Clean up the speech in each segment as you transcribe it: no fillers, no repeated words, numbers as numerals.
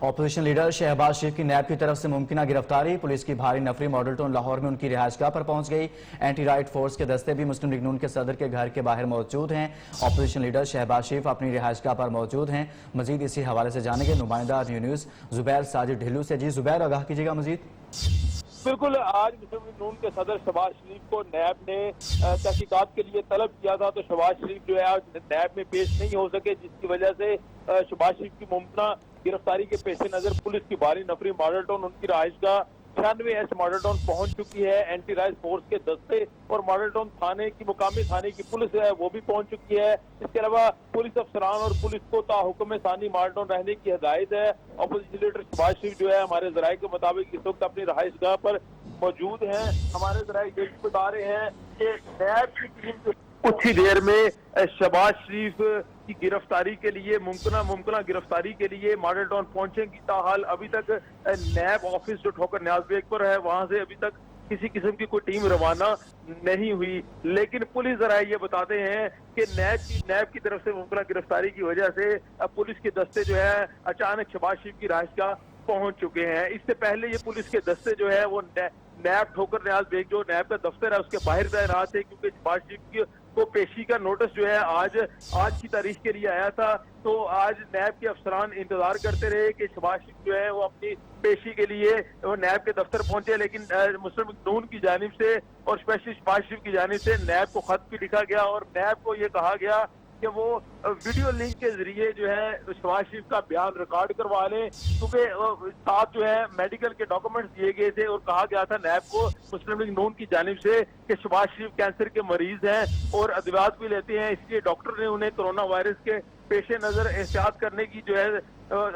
Opposition leader Shahbaz शरीफ की नैब की तरफ से मुमकिन गिरफ्तारी। पुलिस की भारी नफरी मॉडल टाउन लाहौर में उनकी रिहाइशगाह पर पहुंच गई। एंटी राइट फोर्स के दस्ते भी मुस्लिम लीग नून के सदर के घर के बाहर मौजूद हैं। अपोजिशन लीडर शहबाज शरीफ अपनी रिहाइशगाह पर मौजूद हैं। मजीद इसी हवाले से जानेंगे नुमाइंदा न्यूज़ जुबैर साजिद ढिल्लू से। जी जुबैर, आगाह कीजिएगा मजीद। बिल्कुल, आज मुस्लिम लीग नून के सदर शहबाज शरीफ को नैब ने तहकीकात के लिए तलब किया था, तो शहबाज शरीफ जो है आज नैब में पेश नहीं हो सके, जिसकी वजह से शहबाज शरीफ की मुमकिन गिरफ्तारी के पेश नजर पुलिस की भारी नफरी मॉडल टाउन उनकी रहायशगाह 96S मॉडल टाउन पहुंच चुकी है। एंटी राइट फोर्स के दस्ते और मॉडल टाउन थाने की मुकामी थाने की पुलिस है वो भी पहुंच चुकी है। इसके अलावा पुलिस अफसरान और पुलिस को ताहुकुम सानी मॉडल टाउन रहने की हिदायत है। अपोजिशन लीडर शहबाज शरीफ जो है हमारे जराये के मुताबिक इस वक्त अपनी रहायशगाह पर मौजूद हैं। हमारे जराये ये बता रहे हैं कि नैब की टीम कुछ ही देर में शहबाज शरीफ की गिरफ्तारी के लिए मुमकिन गिरफ्तारी के लिए मॉडल टाउन पहुंचेंगी। ताहाल अभी तक नैब ऑफिस जो ठोकर न्याज बेग पर है वहां से अभी तक किसी किस्म की कोई टीम रवाना नहीं हुई, लेकिन पुलिस जराये ये बताते हैं कि नैब की तरफ से मुमकिन गिरफ्तारी की वजह से पुलिस के दस्ते जो है अचानक शहबाज शरीफ की रहायशगाह पहुंच चुके हैं। इससे पहले ये पुलिस के दस्ते जो है वो नैब ठोकर न्याज बेग जो नैब का दफ्तर है उसके बाहर तैनात थे, क्योंकि शहबाज शरीफ को पेशी का नोटिस जो है आज की तारीख के लिए आया था। तो आज नैब के अफसरान इंतजार करते रहे कि शहबाज शरीफ जो है वो अपनी पेशी के लिए वो नैब के दफ्तर पहुंचे, लेकिन मुस्लिम लीग नून की जानिब से और स्पेशली शहबाज शरीफ की जानिब से नैब को खत भी लिखा गया और नैब को ये कहा गया कि वो वीडियो लिंक के जरिए जो है शहबाज शरीफ का बयान रिकॉर्ड करवा लें, क्योंकि साथ जो है मेडिकल के डॉक्यूमेंट्स दिए गए थे और कहा गया था नैब को मुस्लिम लीग नून की जानिब से कि शहबाज शरीफ कैंसर के मरीज हैं और अदवियात भी लेते हैं, इसलिए डॉक्टर ने उन्हें कोरोना वायरस के पेश नजर एहतियात करने की जो है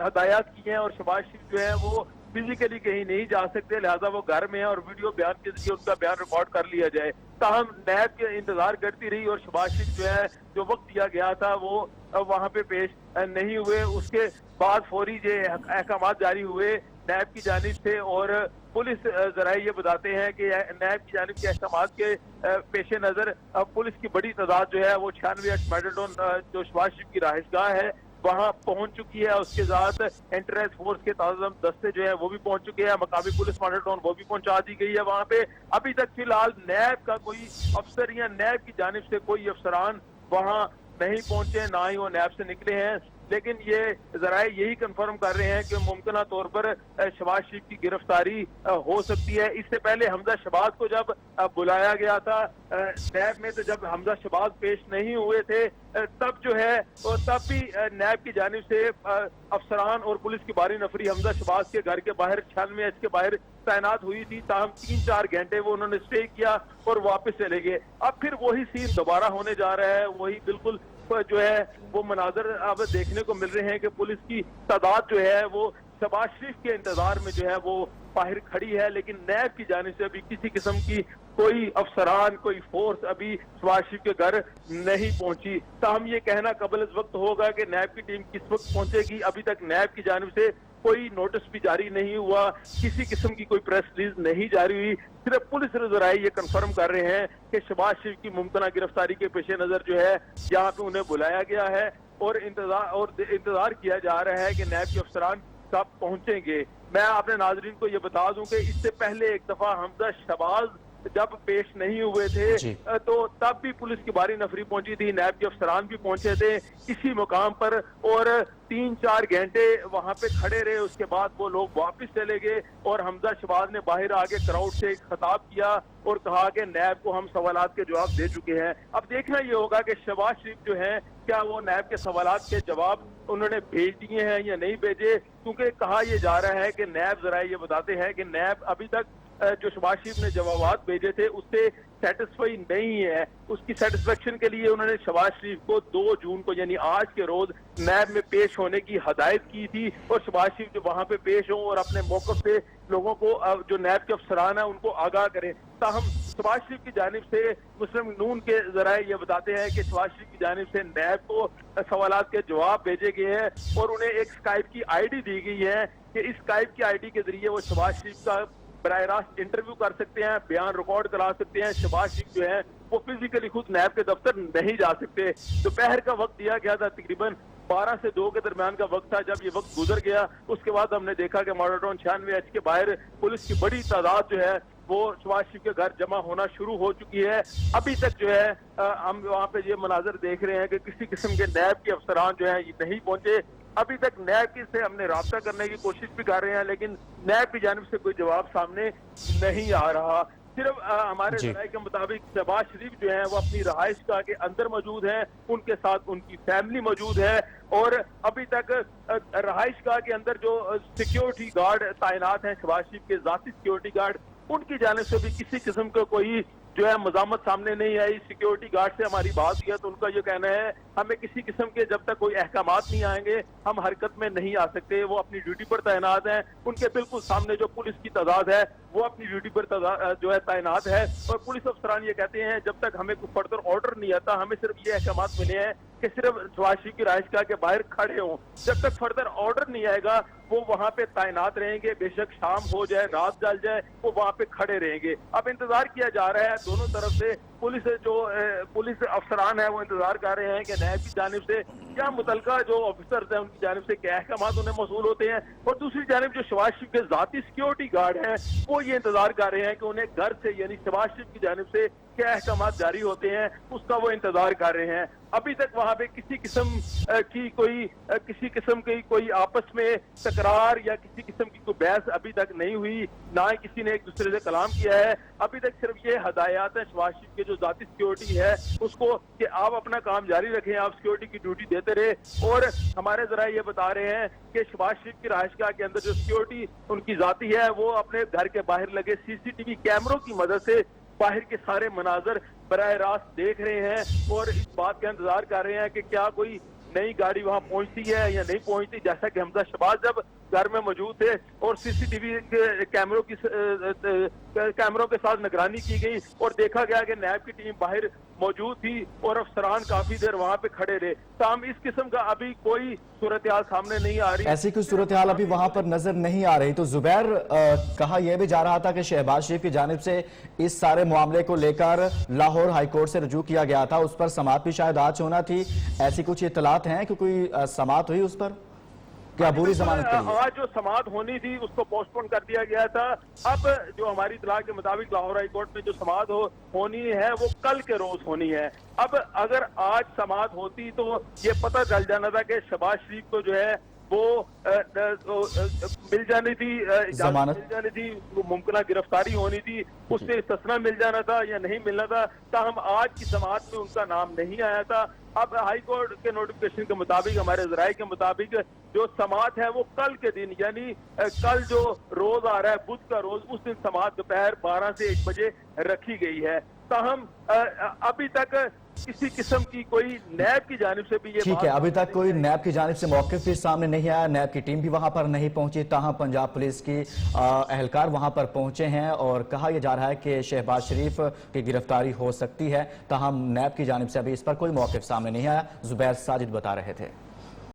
हदायत की है और शहबाज शरीफ जो है वो फिजिकली कहीं नहीं जा सकते, लिहाजा वो घर में है और वीडियो बयान के जरिए उनका बयान रिकॉर्ड कर लिया जाए। ताहम नैब के इंतजार करती रही और शहबाज शरीफ जो है जो वक्त दिया गया था वो वहां पे पेश नहीं हुए। उसके बाद फौरी जो अहकाम जारी हुए नैब की जानिब से और पुलिस जराये ये बताते हैं कि नैब की जानिब के अहकाम के पेश नजर पुलिस की बड़ी तादाद जो है वो 96 मॉडल टाउन जो शहबाज शरीफ की रहायशगाह है वहां पहुंच चुकी है। उसके साथ एंटी राइट फोर्स के ताज़ा दस्ते जो है वो भी पहुंच चुके हैं। मकामी पुलिस मॉडल टाउन वो भी पहुंचा दी गई है वहां पे। अभी तक फिलहाल नैब का कोई अफसर या नैब की जानिब से कोई अफसरान वहां नहीं पहुंचे, ना ही वो नैब से निकले हैं, लेकिन ये जराये यही कंफर्म कर रहे हैं कि मुमकिन तौर पर शहबाज शरीफ की गिरफ्तारी हो सकती है। इससे पहले हमजा शहबाज को जब बुलाया गया था नैब में, तो जब हमजा शहबाज पेश नहीं हुए थे तब जो है और तब भी नैब की जानिब से अफसरान और पुलिस की भारी नफरी हमजा शहबाज के घर के बाहर 96 के बाहर तैनात हुई थी। ताहम 3-4 घंटे वो उन्होंने स्टे किया और वापस चले गए। अब फिर वही सीन दोबारा होने जा रहा है, वही बिल्कुल जो है वो मनाजर अब देखने को मिल रहे हैं कि पुलिस की तादाद जो है वो शहबाज शरीफ के इंतजार में जो है वो बाहर खड़ी है, लेकिन नैब की जानिब से अभी किसी किस्म की कोई अफसरान कोई फोर्स अभी शहबाज शरीफ के घर नहीं पहुंची। ताहम ये कहना कबल इस वक्त होगा कि नैब की टीम किस वक्त पहुंचेगी। अभी तक नैब की जानिब से कोई नोटिस भी जारी नहीं हुआ, किसी किस्म की कोई प्रेस रिलीज नहीं जारी हुई। सिर्फ पुलिस जराये ये कंफर्म कर रहे हैं कि शहबाज शरीफ की मुमकिन गिरफ्तारी के पेश नजर जो है यहाँ पे उन्हें बुलाया गया है और इंतजार किया जा रहा है कि नैब के अफसरान कब पहुंचेंगे। मैं अपने नाजरीन को ये बता दूं कि इससे पहले एक दफा हमजा शहबाज जब पेश नहीं हुए थे तो तब भी पुलिस की भारी नफरी पहुंची थी, नैब के अफसरान भी पहुंचे थे इसी मुकाम पर और 3-4 घंटे वहां पे खड़े रहे। उसके बाद वो लोग वापस चले गए और हमजा शहबाज ने बाहर आके क्राउड से एक खिताब किया और कहा कि नैब को हम सवालात के जवाब दे चुके हैं। अब देखना ये होगा कि शहबाज शरीफ जो है क्या वो नैब के सवालात के जवाब उन्होंने भेज दिए हैं या नहीं भेजे, क्योंकि कहा यह जा रहा है कि नैब जराये ये बताते हैं कि नैब अभी तक जो शहबाज शरीफ ने जवाब भेजे थे उससे सेटिस्फाई नहीं है। उसकी सेटिस्फेक्शन के लिए उन्होंने शहबाज शरीफ को 2 जून को यानी आज के रोज नैब में पेश होने की हदायत की थी और शहबाज शरीफ जो वहां पे पेश हों और अपने मौक़िफ़ से लोगों को जो नैब के अफसरान है उनको आगाह करें। ताहम शहबाज शरीफ की जानिब से मुस्लिम लीग नून के जराये ये बताते हैं कि शहबाज शरीफ की जानिब से नैब को सवालात के जवाब भेजे गए हैं और उन्हें एक स्काइप की ID दी गई है कि इस स्काइप की ID के जरिए वो शहबाज शरीफ का बराह रास्त इंटरव्यू कर सकते हैं, बयान रिकॉर्ड करा सकते हैं। शहबाज शरीफ जो है वो फिजिकली खुद नैब के दफ्तर नहीं जा सकते। दोपहर का वक्त दिया गया था तकरीबन 12 से 2 के दरमियान का वक्त था। जब ये वक्त गुजर गया उसके बाद हमने देखा कि मॉडल टाउन 96H के बाहर पुलिस की बड़ी तादाद जो है वो शहबाज शरीफ के घर जमा होना शुरू हो चुकी है। अभी तक जो है हम वहाँ पे ये मनाजर देख रहे हैं कि किसी किस्म के नैब के अफसरान जो है नहीं पहुंचे। अभी तक नैब की से हमने राब्ता करने की कोशिश भी कर रहे हैं, लेकिन नैब की जानिब से कोई जवाब सामने नहीं आ रहा। सिर्फ हमारे जराये के मुताबिक शहबाज शरीफ जो है वो अपनी रहाइश गाह के अंदर मौजूद है, उनके साथ उनकी फैमिली मौजूद है और अभी तक रहाइश गाह के अंदर जो सिक्योरिटी गार्ड तैनात हैं, शहबाज शरीफ के जाती सिक्योरिटी गार्ड, उनकी जानिब से भी किसी किस्म का कोई जो है मज़ामत सामने नहीं आई। सिक्योरिटी गार्ड से हमारी बात हुई है तो उनका ये कहना है हमें किसी किस्म के जब तक कोई अहकामात नहीं आएंगे हम हरकत में नहीं आ सकते। वो अपनी ड्यूटी पर तैनात हैं, उनके बिल्कुल सामने जो पुलिस की तादाद है वो अपनी ड्यूटी पर जो है तैनात है और पुलिस अफसरान ये कहते हैं जब तक हमें कोई फर्दर ऑर्डर नहीं आता हमें सिर्फ ये अहकामात मिले हैं कि सिर्फ शहबाज शरीफ की रहाइशगाह के बाहर खड़े हों। जब तक फर्दर ऑर्डर नहीं आएगा वो वहाँ पे तैनात रहेंगे, बेशक शाम हो जाए रात जल जाए वो वहाँ पे खड़े रहेंगे। अब इंतजार किया जा रहा है दोनों तरफ से, पुलिस अफसरान है वो इंतजार कर रहे हैं कि नैब की जानिब से क्या मुतलका जो ऑफिसर्स हैं उनकी जानिब से क्या अहकामात उन्हें मौसूल होते हैं और दूसरी जानिब जो शहबाज शरीफ के जाती सिक्योरिटी गार्ड हैं वो ये इंतजार कर रहे हैं कि उन्हें घर से यानी शहबाज शरीफ की जानिब से क्या अहकामात जारी होते हैं उसका वो इंतजार कर रहे हैं। अभी तक वहाँ पे किसी किस्म की कोई आपस में तकरार या किसी किस्म की कोई बहस अभी तक नहीं हुई, ना ही किसी ने एक दूसरे से कलाम किया है। अभी तक सिर्फ ये हदायत है शहबाज शरीफ के जो जाती सिक्योरिटी है उसको कि आप अपना काम जारी रखें, आप सिक्योरिटी की ड्यूटी देते रहे। और हमारे जरा ये बता रहे हैं कि शहबाज शरीफ की रहाइशगाह के अंदर जो सिक्योरिटी उनकी जाती है वो अपने घर के बाहर लगे सीसीटीवी कैमरों की मदद से बाहर के सारे मनाजर बराह रास्त देख रहे हैं और इस बात का इंतजार कर रहे हैं कि क्या कोई नई गाड़ी वहां पहुंचती है या नहीं पहुंचती। जैसा कि हमजा शहबाज जब घर में मौजूद थे और सीसीटीवी के कैमरों के साथ निगरानी की गई और देखा गया कि नैब की टीम बाहर मौजूद थी और अफसरान काफी देर वहां पे खड़े रहे। ताहम इस किस्म का अभी कोई सूरत हाल सामने नहीं आ रही, ऐसी कोई सूरत हाल अभी वहां पर नजर नहीं आ रही। तो जुबैर, कहा यह भी जा रहा था कि शहबाज शरीफ की जानिब से इस सारे मामले को लेकर लाहौर हाईकोर्ट से रजू किया गया था, उस पर समाअत भी शायद आज होना थी। ऐसी कुछ इत्तलात हैं कि कोई समाअत हुई उस पर, क्या बुरी जमानत के लिए? आज जो समाअत होनी थी उसको पोस्टपोन कर दिया गया था। अब जो हमारी इत्तला के मुताबिक लाहौर हाई कोर्ट में जो समाअत होनी है वो कल के रोज होनी है। अब अगर आज समाअत होती तो ये पता चल जाना था कि शहबाज शरीफ को जो है वो मिल जानी थी, जमानत मिल जानी थी, मुमकिन गिरफ्तारी होनी थी, उससे इस्तिस्ना मिल जाना था या नहीं मिलना था। ताहम आज की समाअत में उनका नाम नहीं आया था। अब हाई कोर्ट के नोटिफिकेशन के मुताबिक, हमारे जराये के मुताबिक जो समाअत है वो कल के दिन यानी कल जो रोज आ रहा है बुध का रोज, उस दिन समाअत दोपहर 12 से 1 बजे रखी गई है। ताहम अभी तक किसी किस्म की कोई नैब की जानिब से भी ये ठीक है, अभी तक कोई नैब की जानिब से मौके भी सामने नहीं आया, नैब की टीम भी वहां पर नहीं पहुंची। ताहम पंजाब पुलिस की अहलकार वहां पर पहुंचे हैं और कहा यह जा रहा है कि शहबाज शरीफ की गिरफ्तारी हो सकती है। ताहम नैब की जानिब से अभी इस पर कोई मौके सामने नहीं आया। जुबैर साजिद बता रहे थे।